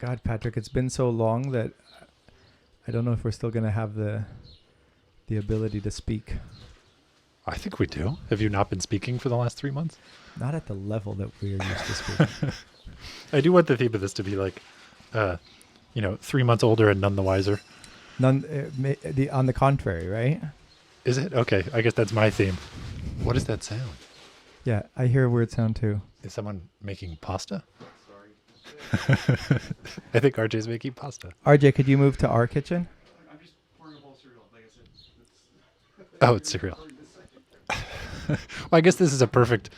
God, Patrick, it's been so long that I don't know if we're still going to have the ability to speak. I think we do. Have you not been speaking for the last 3 months? Not at the level that we are used to speaking. I do want the theme of this to be like, 3 months older and none the wiser. On the contrary, right? Is it? Okay, I guess that's my theme. What is that sound? Yeah, I hear a weird sound too. Is someone making pasta? Sorry. I think RJ's making pasta. RJ, could you move to our kitchen? I'm just pouring a bowl of cereal. Like I said, Oh, it's cereal. Well, I guess this is a perfect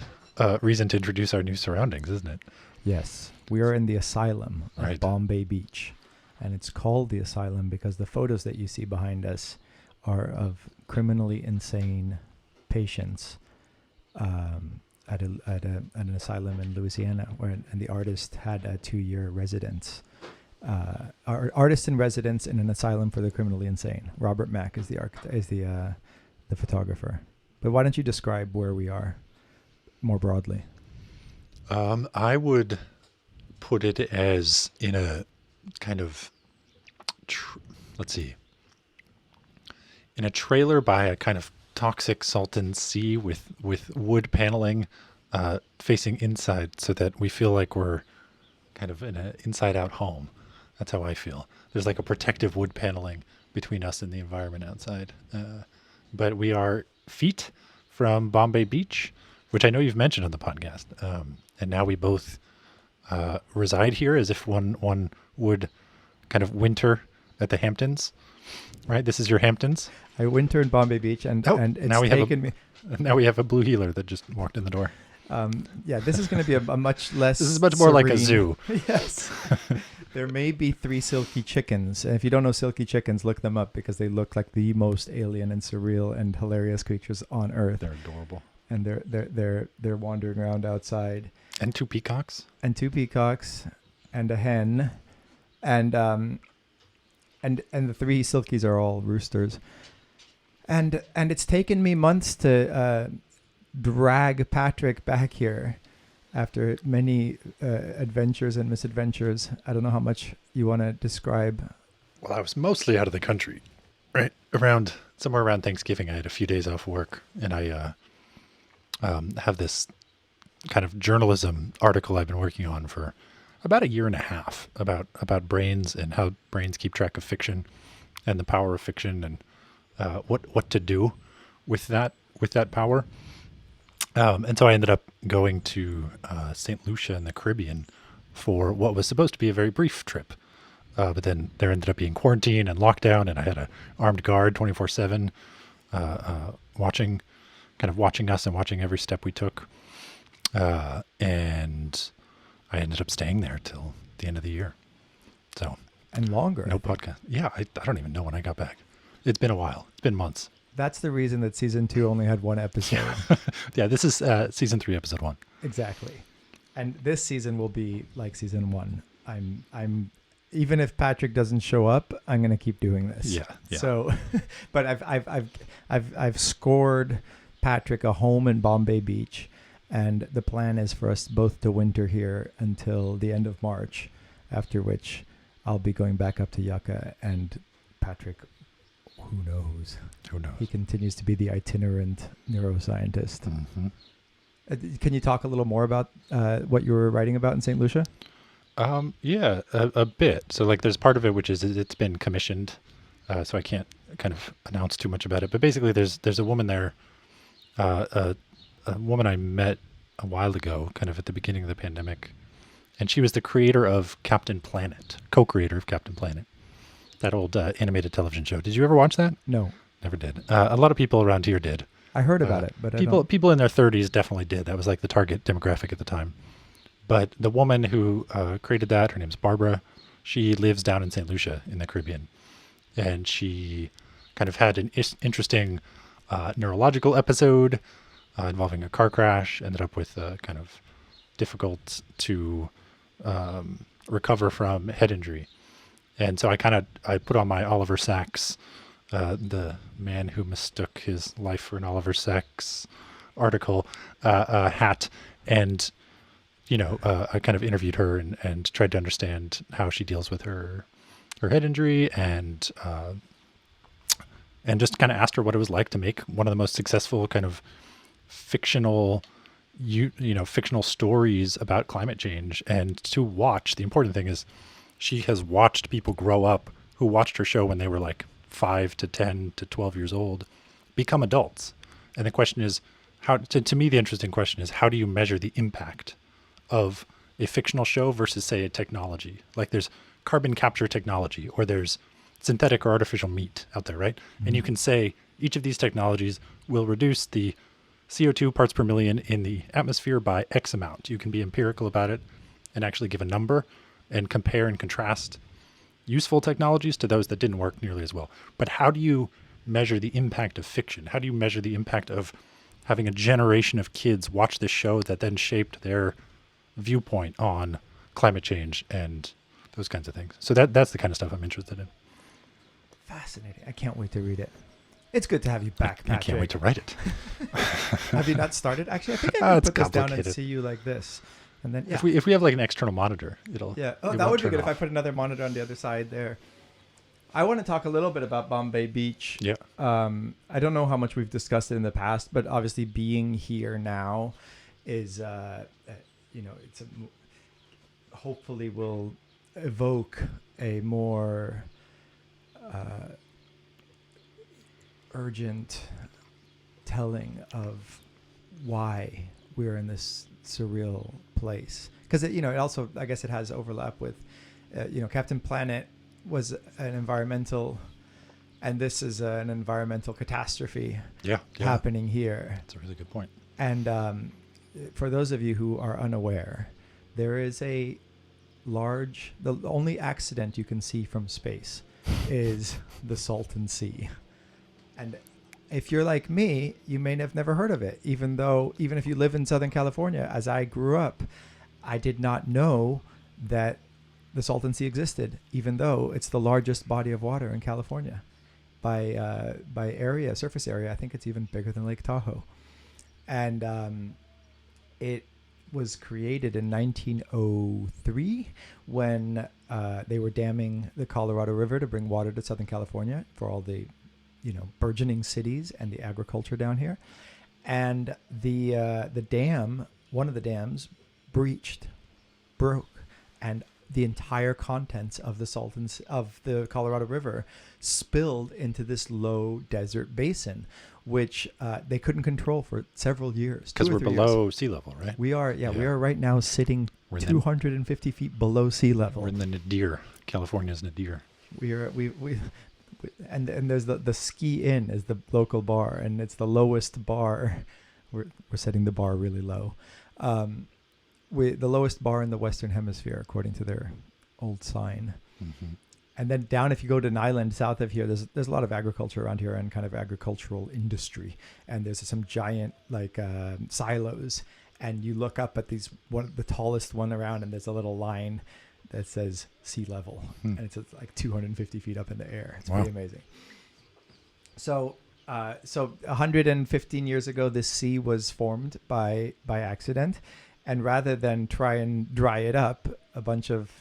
reason to introduce our new surroundings, isn't it? Yes. We are in the asylum of Right. Bombay Beach. And it's called the asylum because the photos that you see behind us are of criminally insane patients at an asylum in Louisiana, and the artist had a 2-year residence. Artist in residence in an asylum for the criminally insane. Robert Mack is the photographer. But why don't you describe where we are more broadly? I would put it as in a kind of, in a trailer by a kind of toxic Salton Sea with wood paneling facing inside, so that we feel like we're kind of in an inside-out home. That's how I feel. There's like a protective wood paneling between us and the environment outside. But we are feet from Bombay Beach, which I know you've mentioned on the podcast. And now we both reside here as if one would kind of winter at the Hamptons, right? This is your Hamptons. I winter in Bombay Beach, and it's now we taken me. Now we have a blue healer that just walked in the door. Yeah, this is going to be a much less. This is much more like a zoo. Yes. There may be 3 silky chickens. And if you don't know silky chickens, look them up because they look like the most alien and surreal and hilarious creatures on earth. They're adorable. And they're wandering around outside. And 2 peacocks. And 2 peacocks, and a hen, and the 3 silkies are all roosters. And it's taken me months to drag Patrick back here after many adventures and misadventures. I don't know how much you want to describe. Well, I was mostly out of the country, right? Somewhere around Thanksgiving, I had a few days off work, and I have this kind of journalism article I've been working on for about a year and a half about brains and how brains keep track of fiction and the power of fiction and what to do with that power. And so I ended up going to St. Lucia in the Caribbean for what was supposed to be a very brief trip. But then there ended up being quarantine and lockdown, and I had an armed guard 24/7 watching us and watching every step we took. And I ended up staying there till the end of the year. So And longer. no podcast. Yeah, I don't even know when I got back. It's been a while. It's been months. That's the reason that season 2 only had 1 episode. Yeah, this is season 3, episode 1. Exactly. And this season will be like season 1. I'm even if Patrick doesn't show up, I'm going to keep doing this. Yeah. So, but I've scored Patrick a home in Bombay Beach, and the plan is for us both to winter here until the end of March, after which I'll be going back up to Yucca, and Patrick, who knows? Who knows? He continues to be the itinerant neuroscientist. Mm-hmm. Can you talk a little more about what you were writing about in St. Lucia? Yeah, a bit. So like there's part of it which is it's been commissioned, so I can't kind of announce too much about it. But basically there's a woman there, a woman I met a while ago, kind of at the beginning of the pandemic, and she was the creator of Captain Planet, co-creator of Captain Planet, that old animated television show. Did you ever watch that? No. Never did. A lot of people around here did. I heard about it, but People in their 30s definitely did. That was like the target demographic at the time. But the woman who created that, her name's Barbara. She lives down in St. Lucia in the Caribbean, and she kind of had an interesting neurological episode involving a car crash. Ended up with kind of difficult to recover from head injury, and so I put on my Oliver Sacks. The man who mistook his life for an Oliver Sacks article hat, and I kind of interviewed her and tried to understand how she deals with her head injury and just kind of asked her what it was like to make one of the most successful kind of fictional fictional stories about climate change, and to watch. The important thing is she has watched people grow up who watched her show when they were like 5 to 10 to 12 years old become adults. And the question is, how to me the interesting question is, how do you measure the impact of a fictional show versus, say, a technology? Like there's carbon capture technology, or there's synthetic or artificial meat out there, right? Mm-hmm. And you can say each of these technologies will reduce the CO2 parts per million in the atmosphere by X amount. You can be empirical about it and actually give a number and compare and contrast useful technologies to those that didn't work nearly as well. But how do you measure the impact of fiction? How do you measure the impact of having a generation of kids watch this show that then shaped their viewpoint on climate change and those kinds of things? So that's the kind of stuff I'm interested in. Fascinating. I can't wait to read it. It's good to have you back, Patrick. I can't wait to write it. Have you not started? Actually, I think I can put this down and see you like this. And then if we have like an external monitor, it'll... Yeah. Oh, that would be good if I put another monitor on the other side there. I want to talk a little bit about Bombay Beach. Yeah. I don't know how much we've discussed it in the past, but obviously being here now is, it's hopefully will evoke a more urgent telling of why we're in this surreal place. Because it also, I guess it has overlap with, Captain Planet was an environmental, and this is an environmental catastrophe happening here. That's a really good point. And for those of you who are unaware, there is the only accident you can see from space is the Salton Sea. And if you're like me, you may have never heard of it, even if you live in Southern California. As I grew up, I did not know that the Salton Sea existed, even though it's the largest body of water in California by surface area. I think it's even bigger than Lake Tahoe. And it was created in 1903 when they were damming the Colorado River to bring water to Southern California for all the burgeoning cities and the agriculture down here. And the dam, one of the dams, broke, and the entire contents of the Colorado River spilled into this low desert basin, which they couldn't control for several years. Because we're below sea level, right? We are, we are right now sitting 250 feet below sea level. We're in the nadir. California's nadir. And there's the Ski Inn is the local bar, and it's the lowest bar. We're setting the bar really low. The lowest bar in the Western Hemisphere, according to their old sign. Mm-hmm. And then down, if you go to an island south of here, there's a lot of agriculture around here and kind of agricultural industry. And there's some giant silos. And you look up at the tallest one around, and there's a little line that says sea level, and it's like 250 feet up in the air. It's pretty amazing. So 115 years ago, this sea was formed by accident, and rather than try and dry it up, a bunch of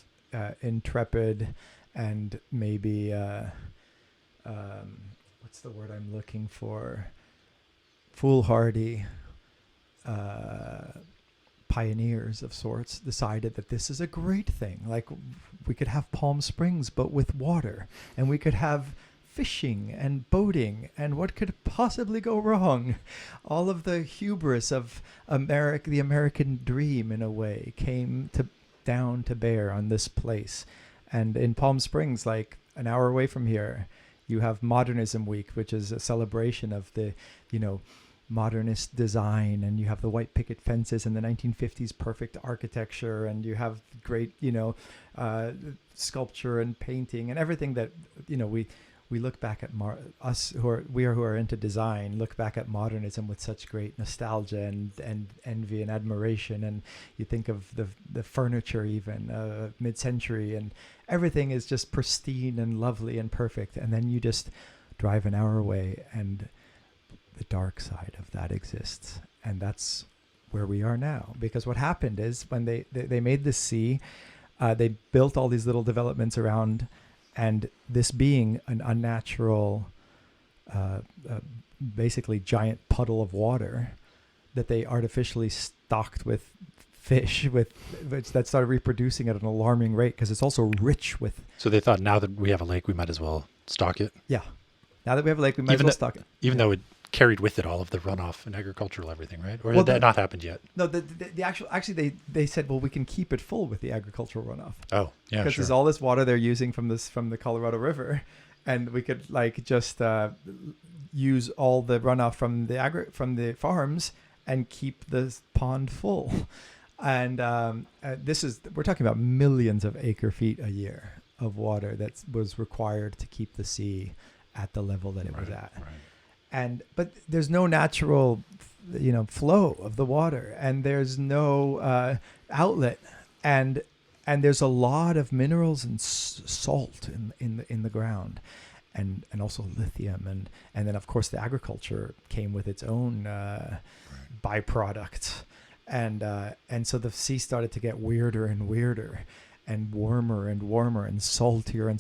intrepid and maybe what's the word I'm looking for? Foolhardy pioneers of sorts decided that this is a great thing. Like, we could have Palm Springs, but with water, and we could have fishing and boating, and what could possibly go wrong? All of the hubris of the American dream, in a way, came down to bear on this place. And in Palm Springs, like an hour away from here, you have Modernism Week, which is a celebration of the, modernist design, and you have the white picket fences and the 1950s perfect architecture, and you have great sculpture and painting and everything that we look back at who are into design look back at modernism with such great nostalgia and envy and admiration. And you think of the furniture, even mid-century, and everything is just pristine and lovely and perfect. And then you just drive an hour away, and the dark side of that exists, and that's where we are now. Because what happened is when they made the sea, they built all these little developments around, and this being an unnatural, basically giant puddle of water that they artificially stocked with fish that started reproducing at an alarming rate, because it's also rich with. So they thought, now that we have a lake, we might as well stock it. Yeah. Now that we have a lake, we might as well stock it. Even though it carried with it all of the runoff and agricultural everything, right? Or Well, had that not happened yet? No, the actually they said, well, we can keep it full with the agricultural runoff. Oh, yeah, Because sure. there's all this water they're using from the Colorado River, and we could like just use all the runoff from the farms and keep the pond full. And we're talking about millions of acre feet a year of water that was required to keep the sea at the level that it was at. Right. But there's no natural, flow of the water, and there's no outlet, and there's a lot of minerals and salt in the ground, and also lithium, and then of course the agriculture came with its own byproducts, and so the sea started to get weirder and weirder, and warmer and saltier, and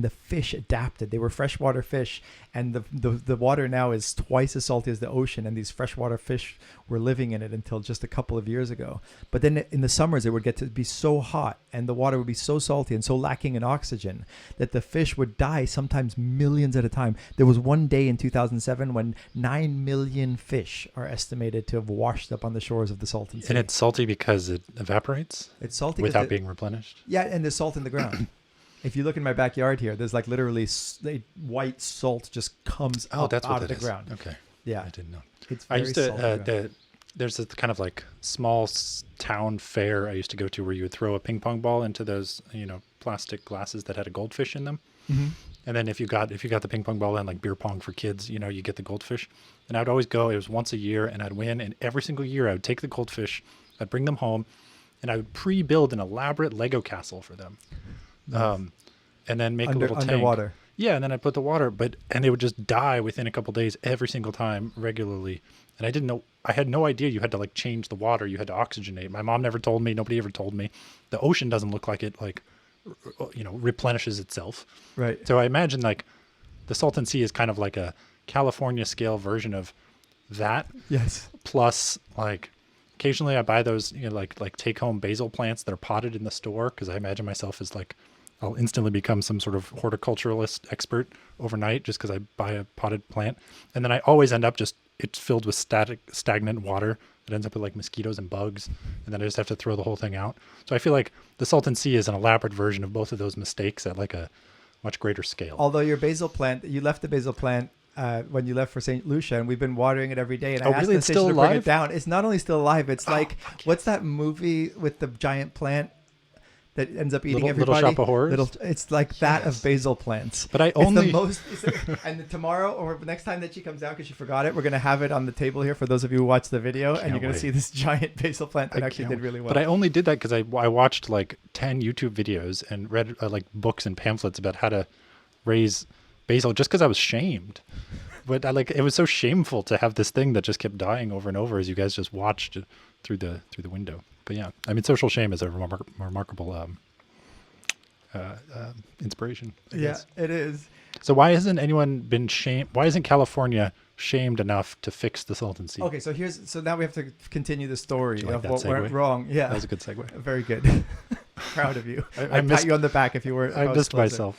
the fish adapted. They were freshwater fish, and the water now is twice as salty as the ocean, and these freshwater fish were living in it until just a couple of years ago. But then in the summers it would get to be so hot, and the water would be so salty and so lacking in oxygen that the fish would die, sometimes millions at a time. There was one day in 2007 when 9 million fish are estimated to have washed up on the shores of the Salton Sea. And it's salty because it evaporates? It's salty without being replenished? Yeah, and there's salt in the ground. If you look in my backyard here, there's like literally white salt just comes out of the ground. Okay. Yeah. I didn't know. It's I very used salty. to, there's this kind of like small town fair I used to go to where you would throw a ping pong ball into those, plastic glasses that had a goldfish in them. Mm-hmm. And then if you got the ping pong ball and like beer pong for kids, you get the goldfish. And I'd always go, it was once a year, and I'd win. And every single year I would take the goldfish, I'd bring them home, and I would pre-build an elaborate Lego castle for them. Nice. And then make a little tank. Underwater. Yeah, and then I'd put the water, and they would just die within a couple days every single time regularly. And I had no idea you had to like change the water. You had to oxygenate. My mom never told me. Nobody ever told me. The ocean doesn't look like it replenishes itself. Right. So I imagine like the Salton Sea is kind of like a California scale version of that. Yes. Plus like occasionally I buy those, like take home basil plants that are potted in the store, because I imagine myself as like, I'll instantly become some sort of horticulturalist expert overnight just because I buy a potted plant. And then I always end up it's filled with stagnant water that ends up with like mosquitoes and bugs. And then I just have to throw the whole thing out. So I feel like the Salton Sea is an elaborate version of both of those mistakes at like a much greater scale. Although your basil plant, you left the basil plant when you left for St. Lucia, and we've been watering it every day. And I asked really? the It's station still to bring alive? it down. It's not only still alive, it's like, what's that movie with the giant plant that ends up eating Little everybody? Shop of Horrors? It's like that of basil plants. But I It's only the most, and tomorrow or next time that she comes down, because she forgot it, we're going to have it on the table here for those of you who watch the video, and you're going to wait. see this giant basil plant that actually did really well. But I only did that because I watched like 10 YouTube videos and read like books and pamphlets about how to raise basil just because I was shamed. But it was so shameful to have this thing that just kept dying over and over as you guys just watched through the window. But yeah, I mean, social shame is a remarkable inspiration, I guess. It is. So why hasn't anyone been shamed? Why isn't California shamed enough to fix the Salton Sea? Okay, so now we have to continue the story like of that what went segue? wrong. Yeah, That was a good segue. very good. Proud of you. I I'd missed- pat you on the back if you were. I missed myself.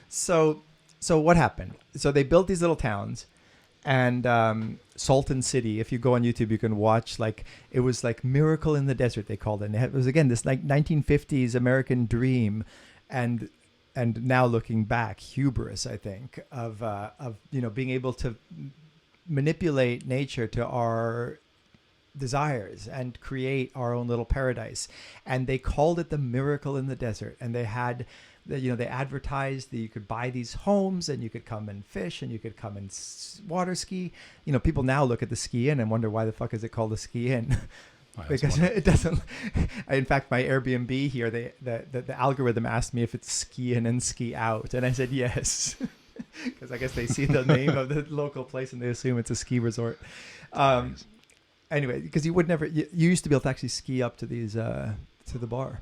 So what happened? So they built these little towns, and Salton City. If you go on YouTube, you can watch it was like Miracle in the Desert, they called it. And it was again this like 1950s American dream, and now looking back, hubris, I think, of being able to manipulate nature to our desires and create our own little paradise. And they called it the Miracle in the Desert, and they had they advertised that you could buy these homes and you could come and fish and you could come and water ski. People now look at the ski in and wonder why the fuck is it called a ski in? Because it doesn't. In fact, my Airbnb here, the algorithm asked me if it's ski in and ski out, and I said yes, because I guess they see the name of the local place and they assume it's a ski resort. Anyway, because you would never, you used to be able to actually ski up to these, to the bar.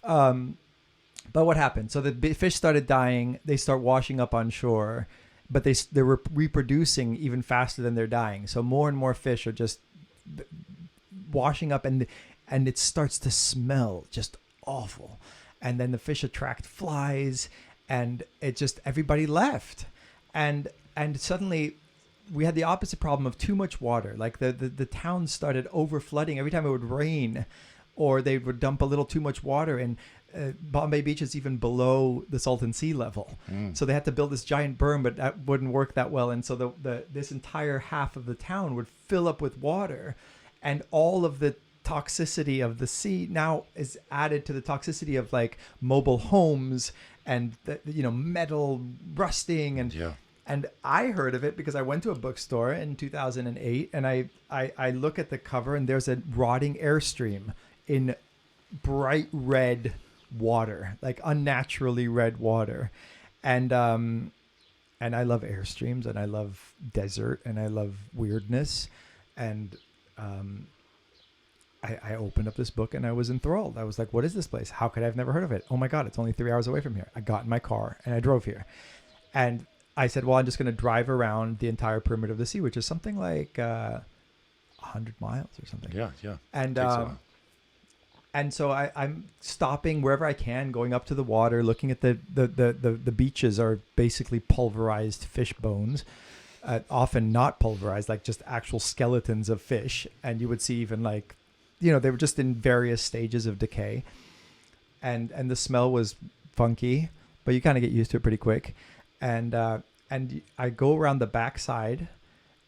But what happened? So the fish started dying. They start washing up on shore, but they were reproducing even faster than they're dying. So more and more fish are just washing up, and it starts to smell just awful. And then the fish attract flies, and it just, everybody left. And suddenly we had the opposite problem of too much water. Like the town started over flooding every time it would rain, or they would dump a little too much water. And Bombay Beach is even below the Salton Sea level. So they had to build this giant berm, but that wouldn't work that well. And so this entire half of the town would fill up with water, and all of the toxicity of the sea now is added to the toxicity of like mobile homes and metal rusting. And I heard of it because I went to a bookstore in 2008, and I look at the cover, and there's a rotting Airstream in bright red water, like unnaturally red water. And I love Airstreams, and I love desert, and I love weirdness. And I opened up this book, and I was enthralled. I was like, what is this place? How could I have never heard of it? Oh my God, it's only 3 hours away from here. I got in my car and I drove here. And I said, well, I'm just going to drive around the entire perimeter of the sea, which is something like 100 miles or something. Yeah. And so I'm stopping wherever I can, going up to the water, looking at the beaches are basically pulverized fish bones, often not pulverized, like just actual skeletons of fish. And you would see even like, they were just in various stages of decay. And the smell was funky, but you kind of get used to it pretty quick. And I go around the backside,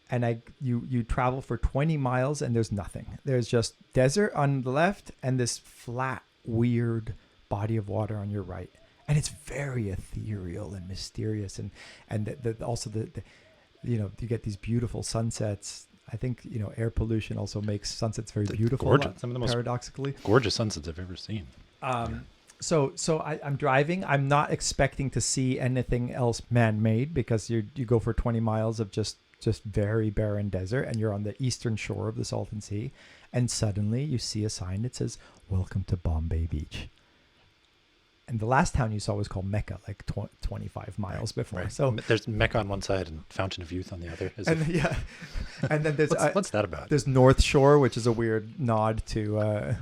and you travel for 20 miles, and there's nothing. There's just desert on the left and this flat, weird body of water on your right. And it's very ethereal and mysterious. And also you get these beautiful sunsets. I think, air pollution also makes sunsets very beautiful. Gorgeous. Some of the most paradoxically gorgeous sunsets I've ever seen. So I'm driving. I'm not expecting to see anything else man-made, because you go for 20 miles of just very barren desert, and you're on the eastern shore of the Salton Sea, and suddenly you see a sign that says, "Welcome to Bombay Beach." And the last town you saw was called Mecca, like 25 miles before. Right. So there's Mecca on one side and Fountain of Youth on the other. And then there's what's that about? There's North Shore, which is a weird nod to.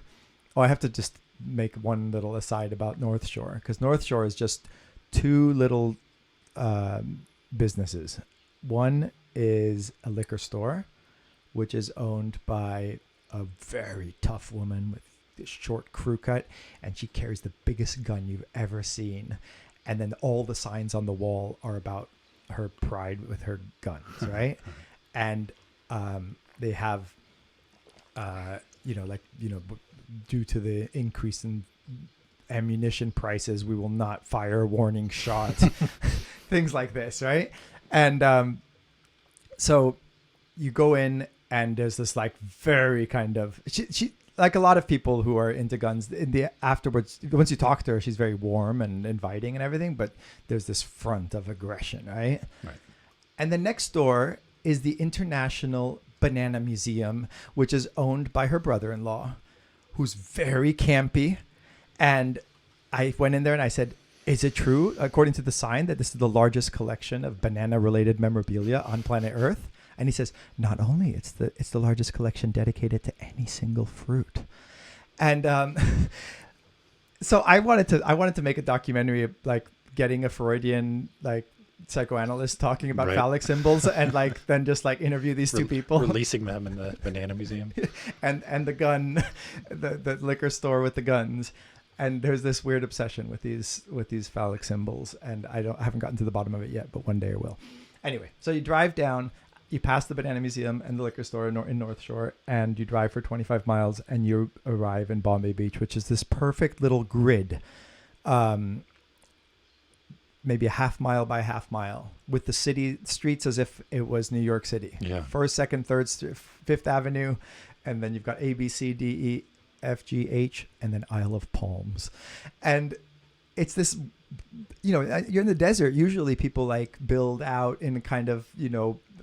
I have to just make one little aside about North Shore, because North Shore is just two little businesses. One is a liquor store, which is owned by a very tough woman with this short crew cut, and she carries the biggest gun you've ever seen. And then all the signs on the wall are about her pride with her guns, right? And they have, due to the increase in ammunition prices, we will not fire a warning shot, things like this, right? And so you go in, and there's this like very kind of she like a lot of people who are into guns. Afterwards, once you talk to her, she's very warm and inviting and everything, but there's this front of aggression, right? Right. And then next door is the International Banana Museum, which is owned by her brother-in-law, who's very campy. And I went in there and I said, is it true, according to the sign, that this is the largest collection of banana-related memorabilia on planet Earth? And he says, not only it's the largest collection dedicated to any single fruit. And so I wanted to make a documentary of like getting a Freudian like psychoanalyst talking about phallic symbols, and like then just like interview these two people, releasing them in the banana museum, and the gun, the liquor store with the guns. And there's this weird obsession with these phallic symbols, and I haven't gotten to the bottom of it yet, but one day I will. Anyway, so you drive down, you pass the Banana Museum and the liquor store in North Shore, and you drive for 25 miles, and you arrive in Bombay Beach, which is this perfect little grid, maybe a half mile by half mile, with the city streets as if it was New York City. Yeah. First, Second, Third, Fifth Avenue, and then you've got A, B, C, D, E, F, G, H, and then Isle of Palms. And it's this, you're in the desert. Usually people like build out in kind of,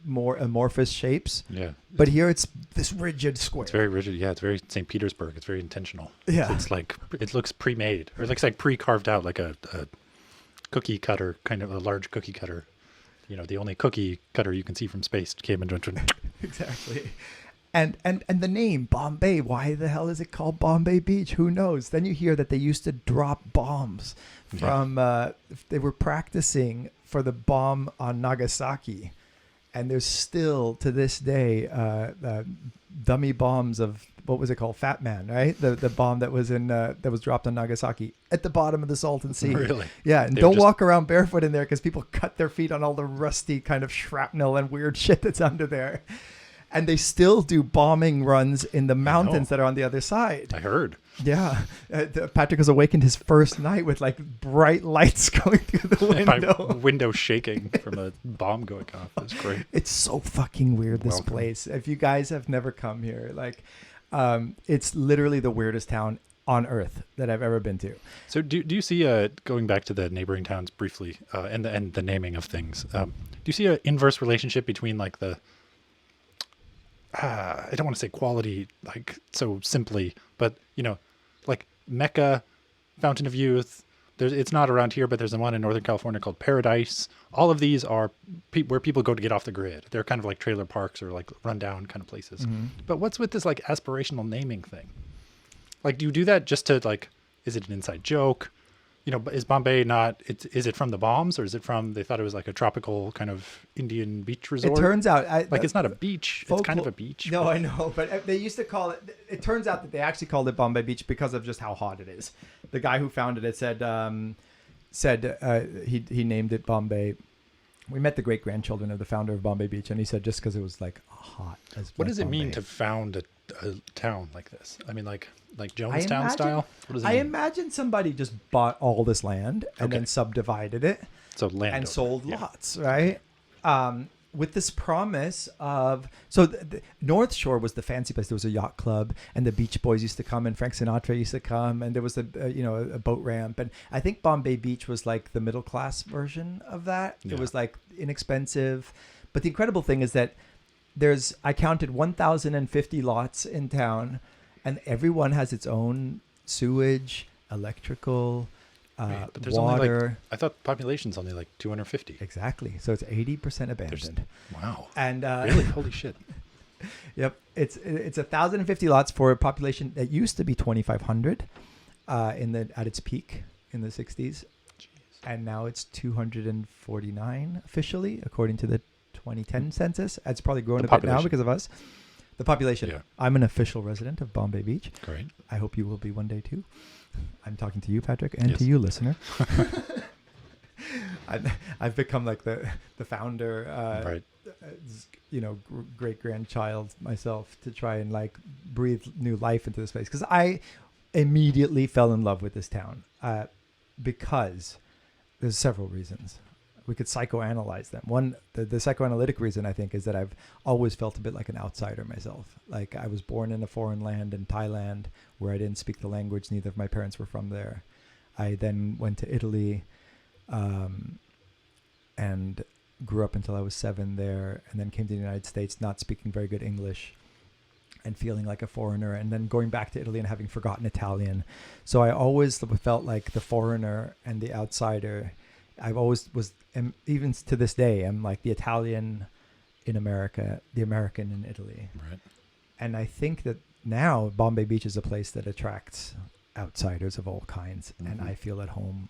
more amorphous shapes. Yeah. But here it's this rigid square. It's very rigid. Yeah, it's very St. Petersburg. It's very intentional. Yeah. It's like, it looks pre-made, or it looks like pre-carved out, like a cookie cutter, kind of a large cookie cutter. You know, the only cookie cutter you can see from space came and went. Exactly. And the name Bombay, why the hell is it called Bombay Beach? Who knows? Then you hear that they used to drop bombs from they were practicing for the bomb on Nagasaki, and there's still to this day dummy bombs of, what was it called, Fat Man, right? The bomb that was in that was dropped on Nagasaki at the bottom of the Salton Sea. Really? Yeah, and don't walk around barefoot in there because people cut their feet on all the rusty kind of shrapnel and weird shit that's under there. And they still do bombing runs in the mountains that are on the other side. I heard. Yeah. Patrick was awakened his first night with like bright lights going through the window. My window shaking from a bomb going off. That's great. It's so fucking weird, this Welcome. place. If you guys have never come here, like, it's literally the weirdest town on earth that I've ever been to. So do you see, going back to the neighboring towns briefly, and the naming of things, do you see an inverse relationship between like the, I don't want to say quality like so simply, but you know, like Mecca, Fountain of Youth, it's not around here, but there's one in Northern California called Paradise. All of these are where people go to get off the grid. They're kind of like trailer parks or like rundown kind of places. Mm-hmm. But what's with this like aspirational naming thing? Like, do you do that just to like, is it an inside joke? You know, is Bombay not, is it from the bombs, or is it from, they thought it was like a tropical kind of Indian beach resort? It turns out... it's not a beach. It's kind of a beach. No, I know. But they used to call it... It turns out that they actually called it Bombay Beach because of just how hot it is. The guy who founded it said he named it Bombay. We met the great-grandchildren of the founder of Bombay Beach, and he said just because it was like hot. What does it mean to found a town like this? I mean, like Jonestown style? What does it mean? I imagine somebody just bought all this land and then subdivided it. So land and over. sold lots, right? With this promise of... So the North Shore was the fancy place. There was a yacht club, and the Beach Boys used to come, and Frank Sinatra used to come, and there was a boat ramp. And I think Bombay Beach was like the middle class version of that. Yeah. It was like inexpensive. But the incredible thing is that I counted 1,050 lots in town, and everyone has its own sewage, electrical, but there's water. only I thought population's only like 250. Exactly. So it's 80% abandoned. Wow. And really? Holy shit. Yep. It's 1,050 lots for a population that used to be 2,500 at its peak in the 60s. Jeez. And now it's 249 officially, according to the 2010 census. It's probably grown a bit now because of us. The population. Yeah. I'm an official resident of Bombay Beach. Great. I hope you will be one day too. I'm talking to you, Patrick, and Yes. to you, listener. I've become like the founder, Right. great grandchild myself to try and like breathe new life into this place, because I immediately fell in love with this town because there's several reasons. We could psychoanalyze them. One, the psychoanalytic reason, I think, is that I've always felt a bit like an outsider myself. Like, I was born in a foreign land in Thailand where I didn't speak the language. Neither of my parents were from there. I then went to Italy and grew up until I was 7 there, and then came to the United States not speaking very good English and feeling like a foreigner, and then going back to Italy and having forgotten Italian. So I always felt like the foreigner and the outsider. I've always was, and even to this day, I'm like the Italian in America, the American in Italy. Right. And I think that now Bombay Beach is a place that attracts outsiders of all kinds, and I feel at home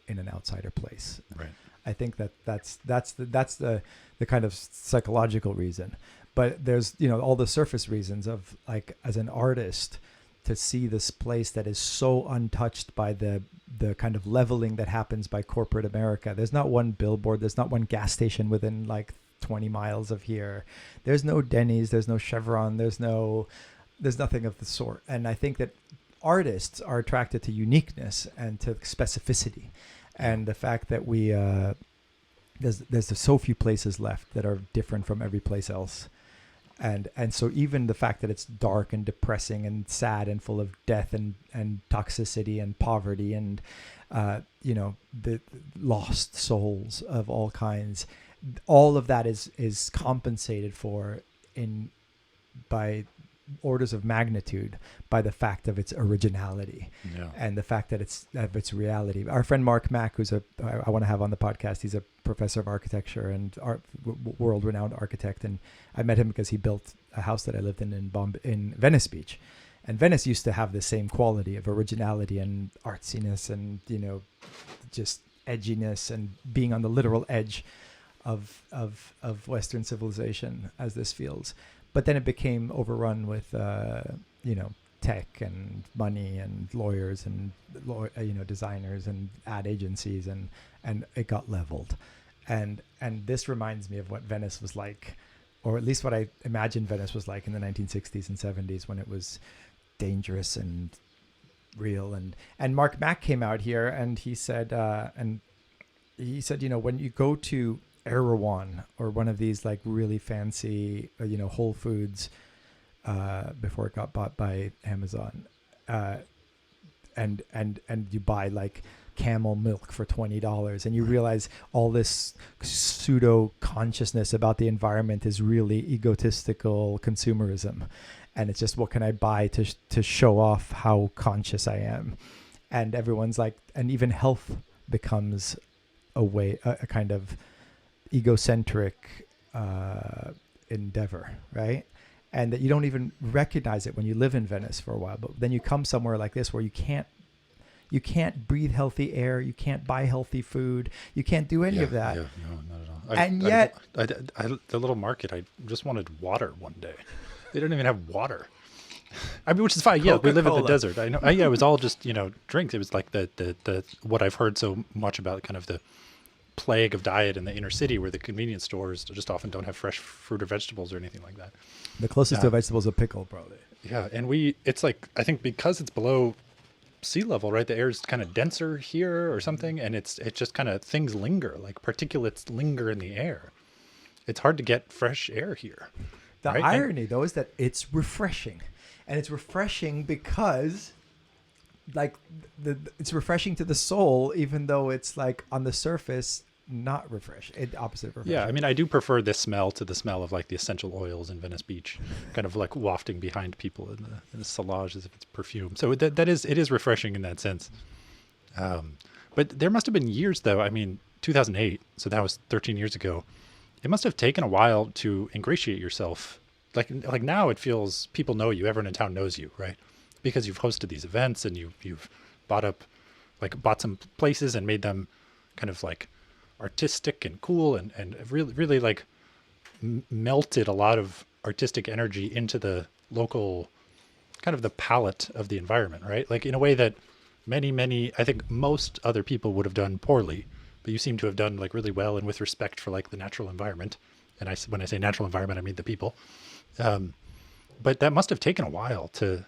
in an outsider place. Right. I think that's the kind of psychological reason. But there's all the surface reasons of, like, as an artist, to see this place that is so untouched by the kind of leveling that happens by corporate America. There's not one billboard. There's not one gas station within like 20 miles of here. There's no Denny's. There's no Chevron. There's nothing of the sort. And I think that artists are attracted to uniqueness and to specificity, and the fact that we there's so few places left that are different from every place else. And so even the fact that it's dark and depressing and sad and full of death and toxicity and poverty and the lost souls of all kinds, all of that is compensated for in by orders of magnitude by the fact of its originality Yeah. and the fact that it's of its reality. Our friend Mark Mack, who's I want to have on the podcast, he's a professor of architecture and world-renowned architect, and I met him because he built a house that I lived in Bombay, in Venice Beach, and Venice used to have the same quality of originality and artsiness and just edginess and being on the literal edge of Western civilization as this feels. But then it became overrun with, tech and money and lawyers and, designers and ad agencies, and it got leveled. And this reminds me of what Venice was like, or at least what I imagine Venice was like in the 1960s and 70s when it was dangerous and real. And Mark Mack came out here and he said, when you go to Erewhon or one of these like really fancy, Whole Foods, before it got bought by Amazon, and you buy like camel milk for $20 and you realize all this pseudo consciousness about the environment is really egotistical consumerism. And it's just, what can I buy to show off how conscious I am? And everyone's like, and even health becomes a kind of egocentric endeavor, right? And that you don't even recognize it when you live in Venice for a while, but then you come somewhere like this where you can't breathe healthy air, you can't buy healthy food, you can't do any of that. Yeah, no, not at all. And yet, the little market, I just wanted water one day. They don't even have water. I mean, which is fine. Yeah, we live in the desert. I know. Yeah, it was all just drinks. It was like the what I've heard so much about, kind of the plague of diet in the inner city, where the convenience stores just often don't have fresh fruit or vegetables or anything like that. The closest to a vegetable is a pickle, probably. Yeah, and it's like, I think because it's below sea level, right? The air is kind of denser here or something, and it's just kind of, things linger, like particulates linger in the air. It's hard to get fresh air here. The right? irony, though, is that it's refreshing, and it's refreshing because, like, it's refreshing to the soul, even though it's like on the surface not refreshing. Opposite of refreshing. Yeah, I mean, I do prefer this smell to the smell of like the essential oils in Venice Beach, kind of like wafting behind people in the salage as if it's perfume. So it is refreshing in that sense. But there must have been years, though. I mean, 2008, so that was 13 years ago. It must have taken a while to ingratiate yourself. Like now it feels people know you. Everyone in town knows you, right? Because you've hosted these events and you've bought some places and made them kind of like artistic and cool and really like melted a lot of artistic energy into the local, kind of the palette of the environment, right? Like in a way that many, I think most other people would have done poorly, but you seem to have done like really well and with respect for like the natural environment. And when I say natural environment, I mean the people. But that must have taken a while to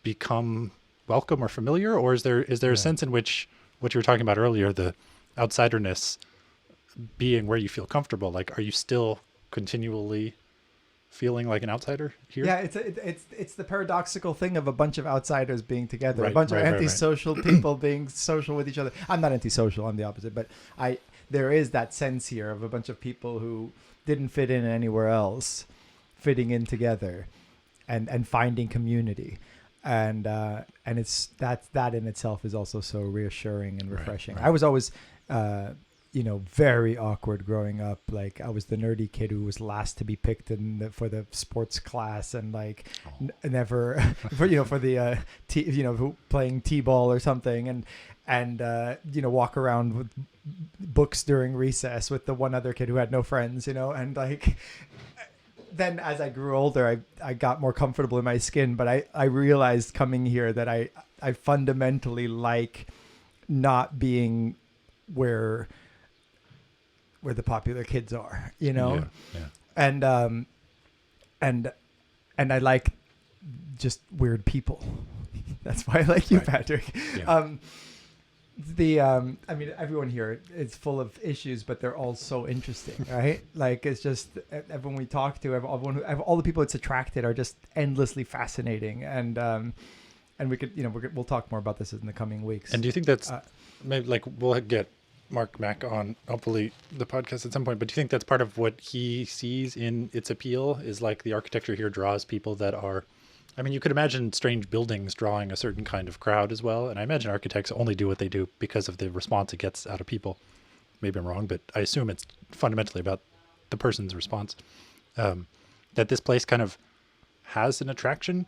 become welcome or familiar, or is there a sense in which what you were talking about earlier, the outsiderness being where you feel comfortable, like are you still continually feeling like an outsider here? Yeah, it's the paradoxical thing of a bunch of outsiders being together, Right, a bunch of right. antisocial people being social with each other. I'm not antisocial, I'm the opposite, but there is that sense here of a bunch of people who didn't fit in anywhere else, fitting in together and finding community. And it's that in itself is also so reassuring and refreshing. Right. I was always very awkward growing up. Like I was the nerdy kid who was last to be picked for the sports class, and like never for the playing t-ball or something, and walk around with books during recess with the one other kid who had no friends, and like. Then as I grew older, I got more comfortable in my skin, but I realized coming here that I fundamentally like not being where the popular kids are, Yeah. and I like just weird people. That's why I like you, Patrick. Yeah. I mean, everyone here is full of issues, but they're all so interesting, right? Like it's just everyone we talk to, all the people it's attracted are just endlessly fascinating, and we could, we'll talk more about this in the coming weeks. And do you think that's maybe like we'll get Mark Mack on hopefully the podcast at some point, but do you think that's part of what he sees in its appeal is like the architecture here draws people that are, I mean, you could imagine strange buildings drawing a certain kind of crowd as well. And I imagine architects only do what they do because of the response it gets out of people. Maybe I'm wrong, but I assume it's fundamentally about the person's response. That this place kind of has an attraction.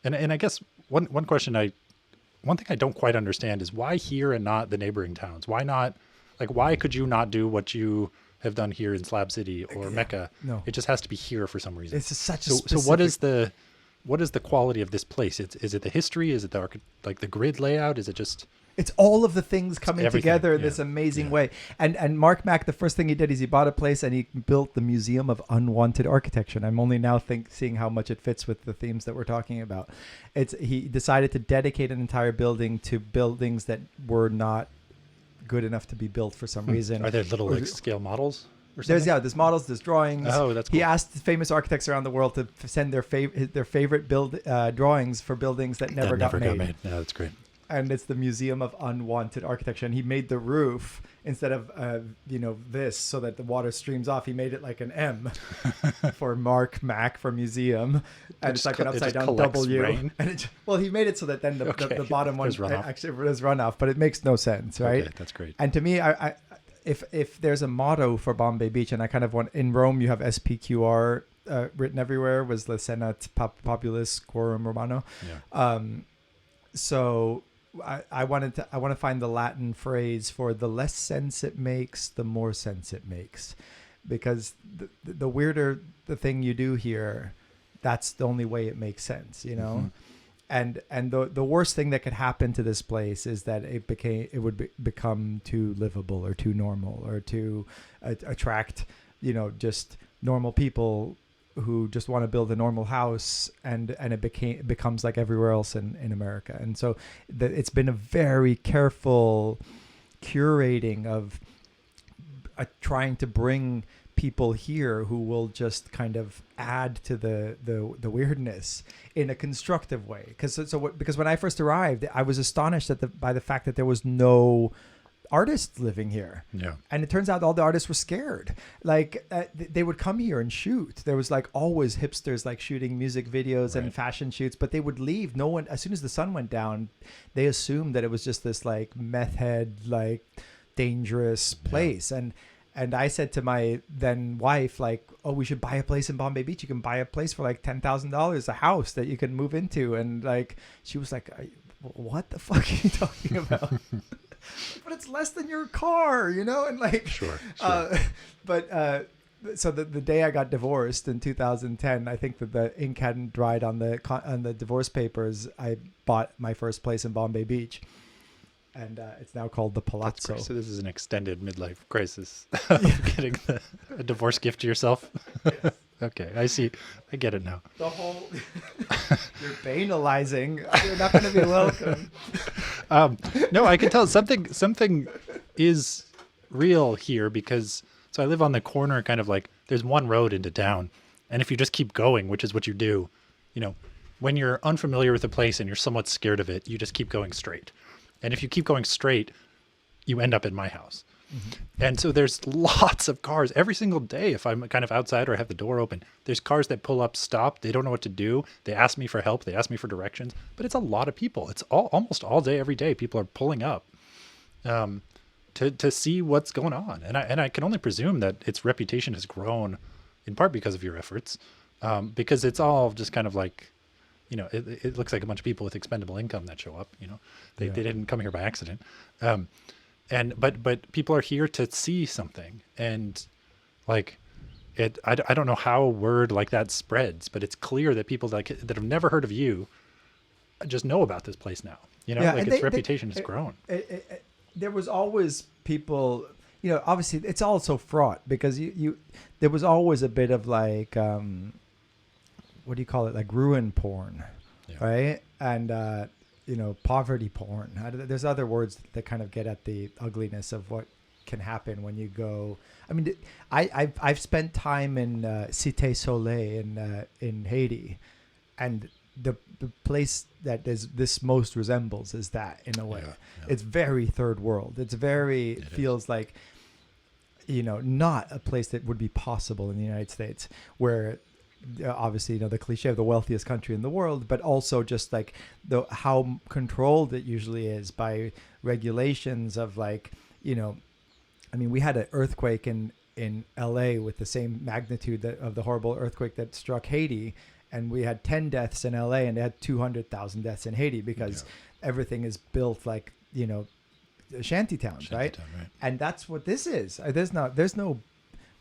And I guess one thing I don't quite understand is why here and not the neighboring towns? Why not, like, why could you not do what you have done here in Slab City or Mecca? No. It just has to be here for some reason. It's just such a So specific... what is the quality of this place? Is it the history? Is it like the grid layout? Is it just... It's all of the things coming everything, together in yeah. this amazing Yeah. way. And Mark Mack, the first thing he did is he bought a place and he built the Museum of Unwanted Architecture. And I'm only now seeing how much it fits with the themes that we're talking about. He decided to dedicate an entire building to buildings that were not good enough to be built for some reason. Are there little like scale models or something? There's models, there's drawings. Oh, that's He cool. asked famous architects around the world to send their favorite drawings for buildings that never got made. Yeah, that's great. And it's the Museum of Unwanted Architecture. And he made the roof instead of this so that the water streams off. He made it like an M for Mark Mack for museum, and it's like an upside down W. Rain. And he made it so that then the bottom one There's runoff. actually there's runoff, but it makes no sense, right? Okay, that's great. And to me, if there's a motto for Bombay Beach, and I kind of want in Rome, you have SPQR written everywhere, was the Senat Populis Quorum Romano. Yeah. So I want to find the Latin phrase for the less sense it makes, the more sense it makes, because the weirder the thing you do here, that's the only way it makes sense, Mm-hmm. And the worst thing that could happen to this place is that it would become too livable or too normal or to attract just normal people who just want to build a normal house, and it becomes like everywhere else in America. And so it's been a very careful curating of trying to bring people here who will just kind of add to the weirdness in a constructive way. Because when I first arrived, I was astonished by the fact that there was no artists living here. Yeah. And it turns out all the artists were scared. Like they would come here and shoot. There was like always hipsters like shooting music videos and fashion shoots, but they would leave. No one, as soon as the sun went down, they assumed that it was just this like meth head, like dangerous place. And I said to my then wife, like, oh, we should buy a place in Bombay Beach. You can buy a place for like $10,000, a house that you can move into. And like, she was like, what the fuck are you talking about? But it's less than your car, and like, Sure. So the day I got divorced in 2010, I think that the ink hadn't dried on the divorce papers. I bought my first place in Bombay Beach, and it's now called the Palazzo. So this is an extended midlife crisis. Getting a divorce gift to yourself. Yes. Okay, I see. I get it now. The whole you're banalizing. You're not going to be welcome. No, I can tell something is real here because so I live on the corner, kind of like there's one road into town, and if you just keep going, which is what you do, when you're unfamiliar with a place and you're somewhat scared of it, you just keep going straight. And if you keep going straight, you end up in my house. Mm-hmm. And so there's lots of cars every single day. If I'm kind of outside or I have the door open, there's cars that pull up, stop. They don't know what to do. They ask me for help. They ask me for directions. But it's a lot of people. It's almost all day, every day. People are pulling up to see what's going on. And I can only presume that its reputation has grown in part because of your efforts, because it's all just kind of like, it looks like a bunch of people with expendable income that show up. They didn't come here by accident. But people are here to see something, and like I don't know how a word like that spreads, but it's clear that people that have never heard of you just know about this place now. Its reputation has grown. There was always people, obviously it's all so fraught because there was always a bit of like, what do you call it? Like ruin porn, right? And, poverty porn. There's other words that kind of get at the ugliness of what can happen when you go. I mean, I've spent time in Cité Soleil in Haiti, and the place that this most resembles is that in a way. Yeah. It's very third world. It's very It feels like, not a place that would be possible in the United States, where obviously, the cliche of the wealthiest country in the world, but also just like how controlled it usually is by regulations of like, we had an earthquake in LA with the same magnitude of the horrible earthquake that struck Haiti. And we had 10 deaths in LA and they had 200,000 deaths in Haiti because everything is built like, shanty towns, right? And that's what this is. There's no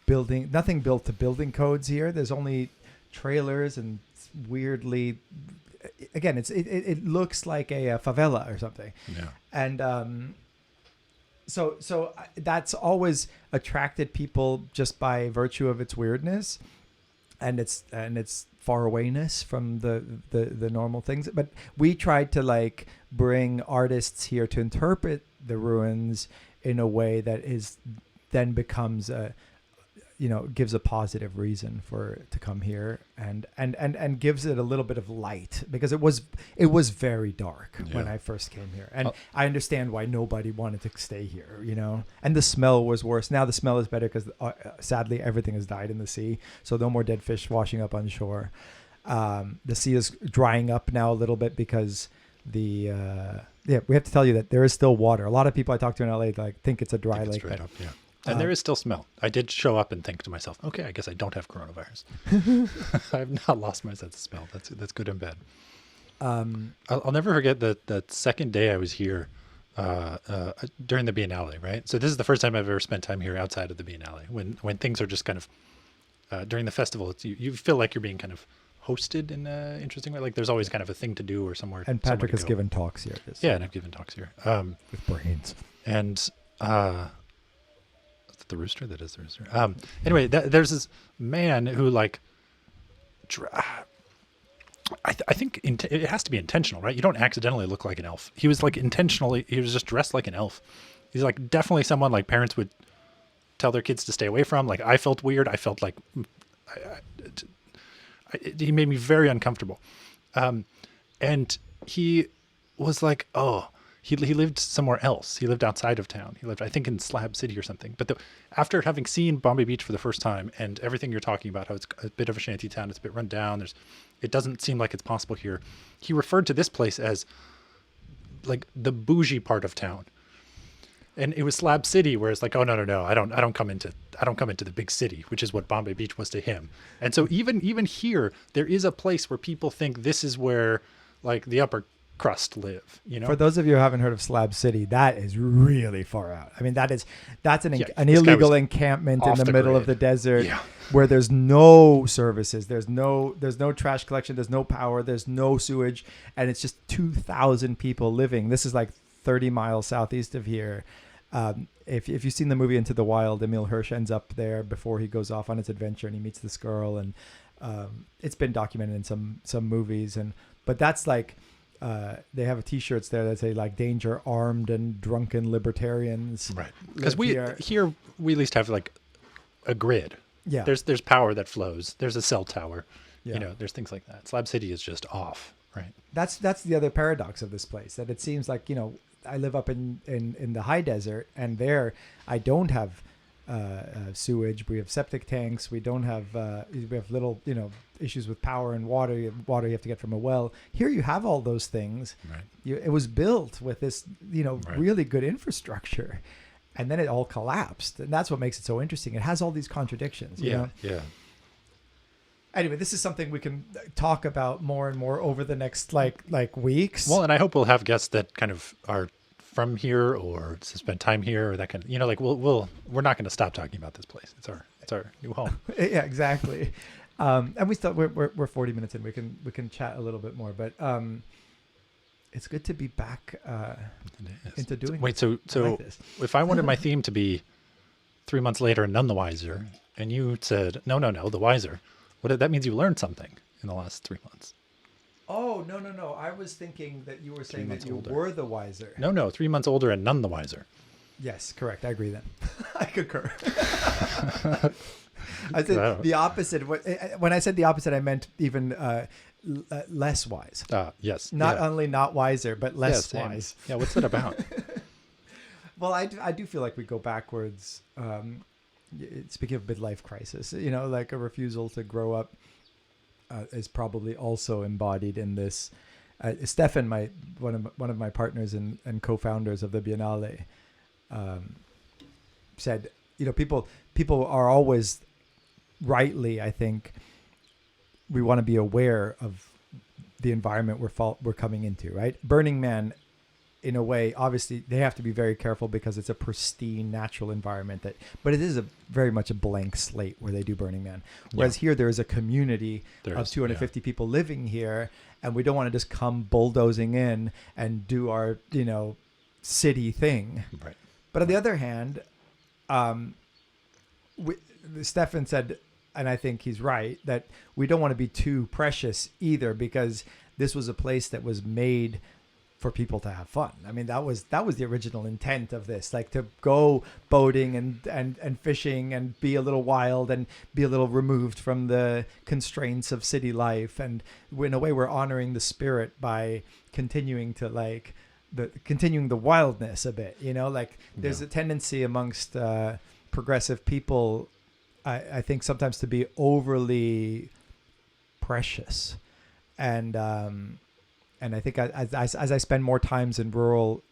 building, nothing built to building codes here. There's only trailers and weirdly, again, it looks like a favela or something. Yeah. And so that's always attracted people just by virtue of its weirdness and its far awayness from the normal things. But we tried to like bring artists here to interpret the ruins in a way that then becomes gives a positive reason to come here and gives it a little bit of light, because it was very dark when I first came here. And I understand why nobody wanted to stay here, and the smell was worse. Now the smell is better because sadly everything has died in the sea. So no more dead fish washing up on shore. The sea is drying up now a little bit because we have to tell you that there is still water. A lot of people I talk to in LA think it's a dry lake. And there is still smell. I did show up and think to myself, okay, I guess I don't have coronavirus. I've not lost my sense of smell. That's good and bad. I'll never forget that second day I was here during the Biennale, right? So this is the first time I've ever spent time here outside of the Biennale, when things are just kind of, during the festival, you feel like you're being kind of hosted in an interesting way. Like there's always kind of a thing to do or somewhere. And Patrick has given talks here. Yeah, and I've given talks here. With brains. And... the rooster that is the rooster. Anyway, there's this man who like I think it has to be intentional, right? You don't accidentally look like an elf. He was like he was just dressed like an elf. He's like definitely someone like parents would tell their kids to stay away from. Like I felt weird. I felt like he made me very uncomfortable. And he was like, he lived somewhere else. He lived outside of town. He lived, I think, in Slab City or something. But after having seen Bombay Beach for the first time and everything you're talking about, how it's a bit of a shanty town, it's a bit run down, it doesn't seem like it's possible here. He referred to this place as like the bougie part of town. And it was Slab City, where it's like, oh no, I don't come into the big city, which is what Bombay Beach was to him. And so even here, there is a place where people think this is where like the upper crust live. For those of you who haven't heard of Slab City, that is really far out. I mean, that's an illegal encampment in the middle of the desert, where there's no services, there's no trash collection, there's no power, there's no sewage, and it's just 2,000 people living. This is like 30 miles southeast of here. If you've seen the movie Into the Wild, Emil Hirsch ends up there before he goes off on his adventure, and he meets this girl, and it's been documented in some movies, but that's like. They have T-shirts there that say like "Danger, armed and drunken libertarians." Right, because here we at least have like a grid. Yeah, there's power that flows. There's a cell tower. Yeah. There's things like that. Slab City is just off. Right. That's the other paradox of this place, that it seems like I live up in the high desert, and there I don't have sewage. We have septic tanks. We don't have we have little issues with power and water. You have to get from a well. Here you have all those things. Right. It was built with this really good infrastructure, and then it all collapsed, and that's what makes it so interesting. It has all these contradictions. You know? Yeah. Anyway, this is something we can talk about more and more over the next like weeks. Well, and I hope we'll have guests that kind of are from here or spend time here, or that kind of, we're not going to stop talking about this place. It's our new home. Yeah, exactly. And we're 40 minutes in. We can chat a little bit more, but it's good to be back into doing. Wait, so like this. If I wanted my theme to be 3 months later and none the wiser, and you said no, the wiser, that means you learned something in the last 3 months. Oh, no. I was thinking that you were saying that you were the wiser. No, 3 months older and none the wiser. Yes, correct. I agree then. I concur. I said the opposite. When I said the opposite, I meant even less wise. Yes. Not yeah. only not wiser, but Yeah, less same. wise. Yeah, what's that about? Well, I do feel like we go backwards. Speaking of midlife crisis, like a refusal to grow up is probably also embodied in this. Stefan, one of my partners and co-founders of the Biennale, said, people are always rightly, I think, we want to be aware of the environment we're coming into, right? Burning Man, in a way, obviously they have to be very careful because it's a pristine natural environment but it is very much a blank slate where they do Burning Man. Whereas here there is a community of 250 people living here, and we don't want to just come bulldozing in and do our, city thing. Right. But on the other hand, Stefan said, and I think he's right, that we don't want to be too precious either, because this was a place that was made for people to have fun. I mean, that was the original intent of this, like to go boating and fishing and be a little wild and be a little removed from the constraints of city life. And in a way, we're honoring the spirit by continuing to continuing the wildness a bit, there's a tendency amongst progressive people, I think, sometimes to be overly precious. And I think as I spend more time in rural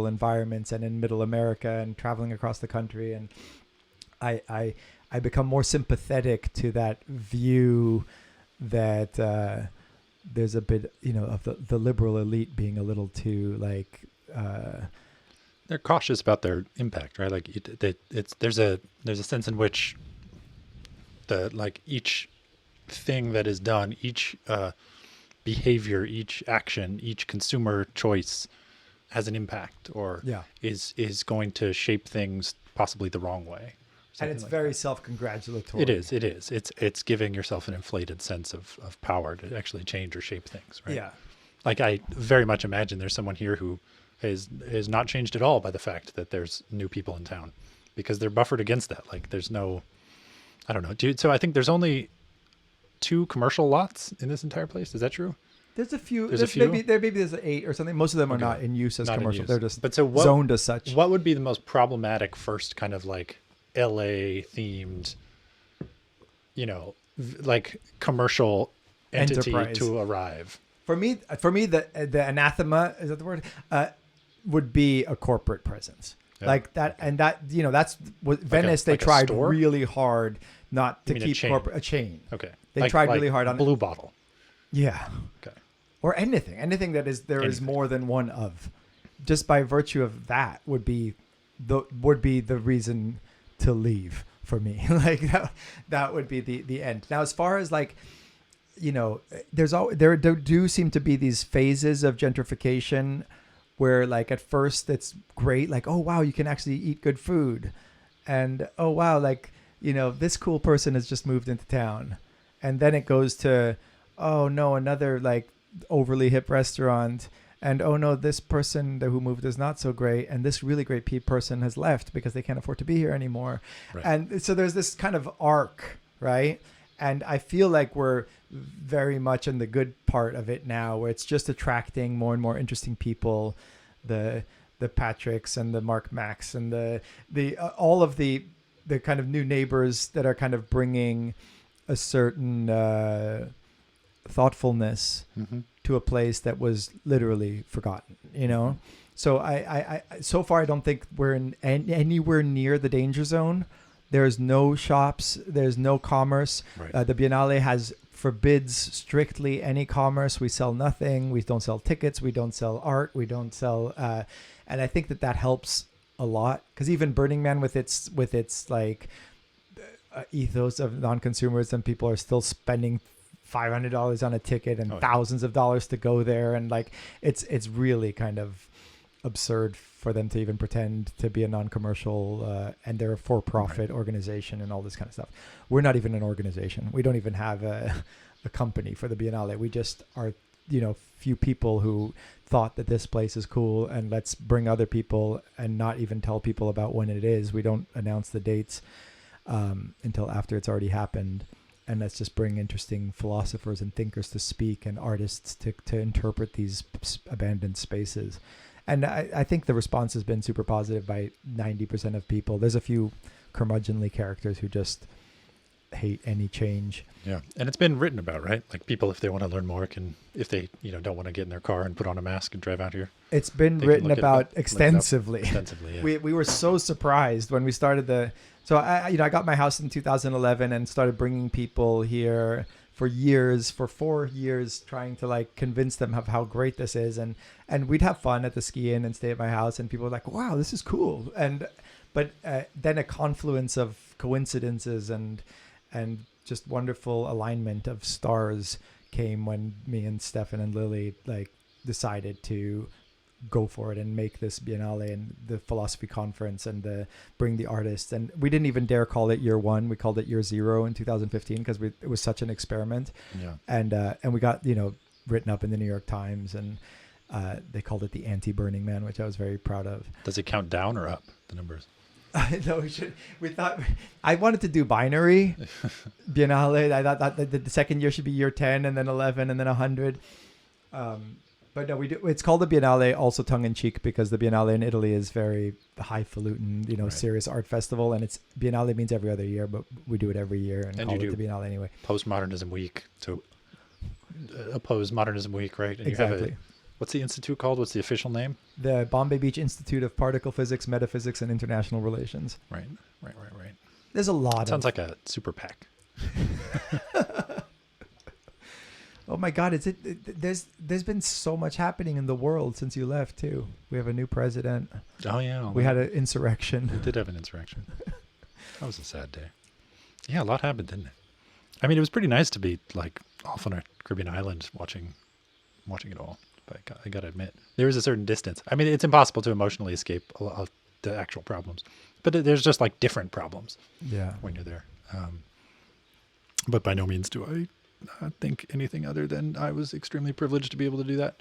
environments and in Middle America and traveling across the country, and I become more sympathetic to that view that there's a bit, of the liberal elite being a little too they're cautious about their impact, right? Like there's a sense in which each thing that is done, each behavior, each action, each consumer choice has an impact, or is going to shape things possibly the wrong way. And it's very self-congratulatory. It is. It's giving yourself an inflated sense of power to actually change or shape things, right? Yeah. Like, I very much imagine there's someone here who is not changed at all by the fact that there's new people in town, because they're buffered against that. Like, there's no, I don't know, dude. So I think there's only 2 commercial lots in this entire place. Is that true? There's a few. There's a few? Maybe there's 8 or something. Most of them are not in use as Not in commercial. use. They're just But so zoned as such. What would be the most problematic first kind of LA themed, commercial entity Enterprise to arrive? For me, the anathema, is that the word? Would be a corporate presence. Yeah. Like that, and that's what Venice. They a tried store? really hard not to You mean keep a chain? corporate a chain. Okay. They tried really hard on Blue Bottle. Yeah. Okay. Or anything that is there is more than one of, just by virtue of that would be the reason to leave for me. That would be the end. Now, as far as there do seem to be these phases of gentrification where at first it's great, oh wow, you can actually eat good food, and oh wow, this cool person has just moved into town, and then it goes to, oh no, another overly hip restaurant, and oh no, this person who moved is not so great, and this really great person has left because they can't afford to be here anymore. Right. And so there's this kind of arc, right? And I feel like we're very much in the good part of it now, where it's just attracting more and more interesting people, the Patricks and the Mark Max and the all of the kind of new neighbors that are kind of bringing a certain thoughtfulness to a place that was literally forgotten, So I so far I don't think we're in anywhere near the danger zone. There's no shops. There's no commerce. Right. The Biennale forbids strictly any commerce. We sell nothing. We don't sell tickets. We don't sell art. We don't sell. And I think that helps a lot, because even Burning Man with its ethos of non-consumerism, people are still spending $500 on a ticket and thousands of dollars to go there, and it's really kind of absurd for them to even pretend to be a non-commercial and they're a for-profit organization and all this kind of stuff. We're not even an organization. We don't even have a company for the Biennale. We just are, few people who thought that this place is cool, and let's bring other people and not even tell people about when it is. We don't announce the dates until after it's already happened. and let's just bring interesting philosophers and thinkers to speak and artists to interpret these abandoned spaces. And I think the response has been super positive by 90% of people. There's a few curmudgeonly characters who just hate any change. Yeah. And it's been written about, right? Like people, if they want to learn more, can, if they, don't want to get in their car and put on a mask and drive out here. It's been They can written look it about up, extensively. Extensively, yeah. We were so surprised when we started so I got my house in 2011 and started bringing people here for 4 years, trying to like convince them of how great this is. And we'd have fun at the ski inn and stay at my house, and people were like, wow, this is cool. But then a confluence of coincidences and just wonderful alignment of stars came when me and Stefan and Lily like decided to go for it and make this Biennale and the philosophy conference and bring the artists. And we didn't even dare call it year 1. We called it year 0 in 2015 because it was such an experiment. Yeah. And we got, written up in the New York Times, and they called it the anti-Burning Man, which I was very proud of. Does it count down or up, the numbers? No, we thought I wanted to do binary Biennale. I thought that the second year should be year 10 and then 11 and then 100. But no, we do. It's called the Biennale, also tongue in cheek, because the Biennale in Italy is very highfalutin, Right. serious art festival, and it's Biennale means every other year, but we do it every year and And call you it do the Biennale anyway. Postmodernism Week to oppose Modernism Week, right? And you have Exactly. what's the institute called? What's the official name? The Bombay Beach Institute of Particle Physics, Metaphysics, and International Relations. Right. There's a lot. Sounds like a super PAC. Oh my God! There's been so much happening in the world since you left too. We have a new president. Oh yeah. We had an insurrection. We did have an insurrection. That was a sad day. Yeah, a lot happened, didn't it? I mean, it was pretty nice to be like off on a Caribbean island watching it all. But I got to admit, there is a certain distance. I mean, it's impossible to emotionally escape a lot of the actual problems, but there's just like different problems Yeah. when you're there. But by no means do I think anything other than I was extremely privileged to be able to do that.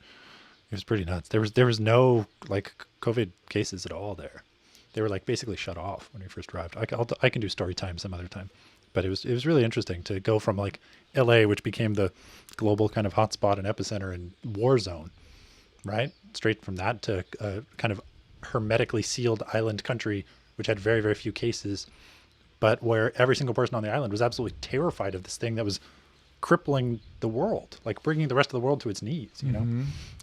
It was pretty nuts. There was no like COVID cases at all there. They were like basically shut off when we first arrived. I can do story time some other time, but it was really interesting to go from like LA, which became the global kind of hotspot and epicenter and war zone, right? Straight from that to a kind of hermetically sealed island country, which had very, very few cases, but where every single person on the island was absolutely terrified of this thing that was crippling the world, like bringing the rest of the world to its knees, you know?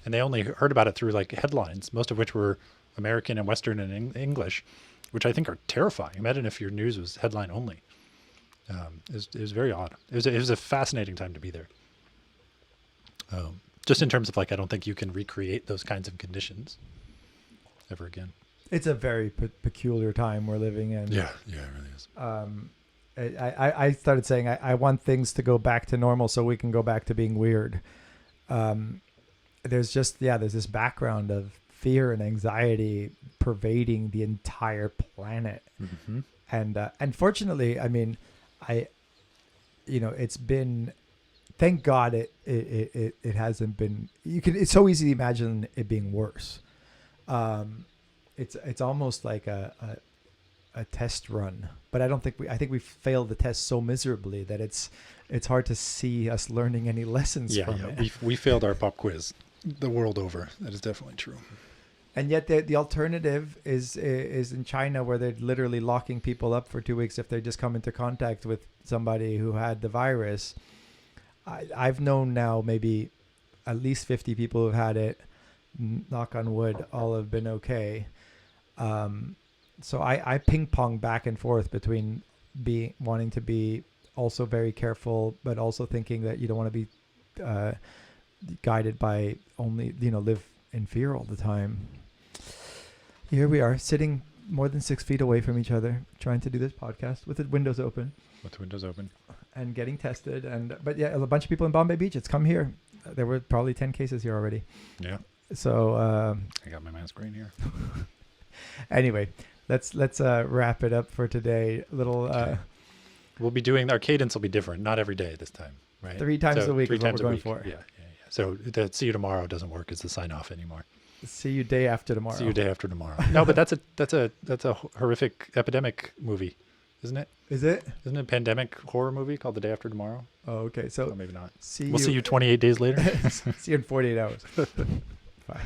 And they only heard about it through like headlines, most of which were American and Western and English, which I think are terrifying. Imagine if your news was headline only. It was very odd. It was a fascinating time to be there. Just in terms of like, I don't think you can recreate those kinds of conditions ever again. It's a very peculiar time we're living in. Yeah, it really is. I started saying I want things to go back to normal so we can go back to being weird. There's this background of fear and anxiety pervading the entire planet. Mm-hmm. And fortunately, I mean, it's been, thank God it hasn't been, it's so easy to imagine it being worse. It's almost like a test run, but I think we failed the test so miserably that it's hard to see us learning any lessons from it. We failed our pop quiz the world over. That is definitely true. And yet the alternative is in China, where they're literally locking people up for 2 weeks if they just come into contact with somebody who had the virus. I've known now maybe at least 50 people who've had it. Knock on wood, all have been okay. So I ping pong back and forth between wanting to be also very careful, but also thinking that you don't want to be guided by only, live in fear all the time. Here we are sitting more than 6 feet away from each other, trying to do this podcast with the windows open. And getting tested. But yeah, a bunch of people in Bombay Beach. It's come here. There were probably 10 cases here already. Yeah. So I got my mask right here. Anyway, let's wrap it up for today. We'll be doing, our cadence will be different. Not every day this time, right? 3 times a week is what we're going for. Yeah. So the see you tomorrow doesn't work as the sign off anymore. See you day after tomorrow. See you day after tomorrow. No, but that's a horrific epidemic movie. isn't it? Is it? Isn't it a pandemic horror movie called The Day After Tomorrow? Oh, okay. Or So maybe not. see We'll see you 28 days later. see you in 48 hours. Fine.